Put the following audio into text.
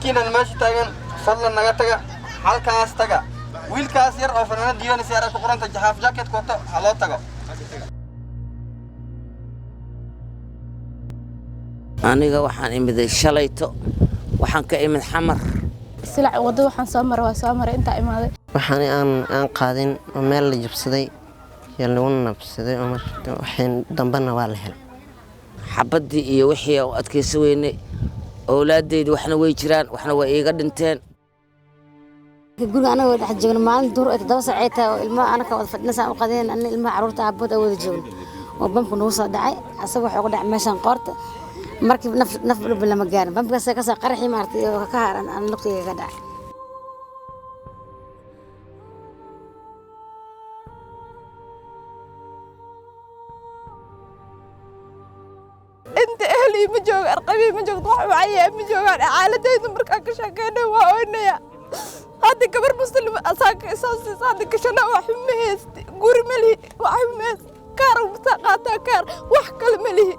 dadkiina meesha taagan fadlan naga taga halkaas taga wiilkaas yar oo fanaanad diiwan si ku qoranta jahaaf jacket koto haloo tago aniga waxaan imiday shalayto waxaan ka imid xamar silac wado waxaan soo maray inta imaaday waxaan aan qaadin meel la jabsaday yaan lagu nabsaday oo markaa waxaan dambana waa la helay xabadii iyo wixii oo adkaysi weynay awlaadeydu waxna way jiraan waxna way iiga dhinteen guriga anaga dhex joogno maalin duur ay 7 saac oo ilmo anaka wada fadhinaysan u qadeen an ilmo caruurta aabbood wada joogno oo bamku noo soo dhacay asaga waxa ugu dhacay meeshan qoorta markii naf lama gaarin bamkaas ka soo qarxi maartay oo ka haaran aan luqtiga ka dhacay انت اهلي ما جوج ارقامي ما جوج روح معايا ما جوج عائلتي مركا كشكينا واونيا هذا كبر مسلم اساك اساسي هذا كشنا وحميست غوري ملي وحميست كار مساقاتا كار وحكل ملي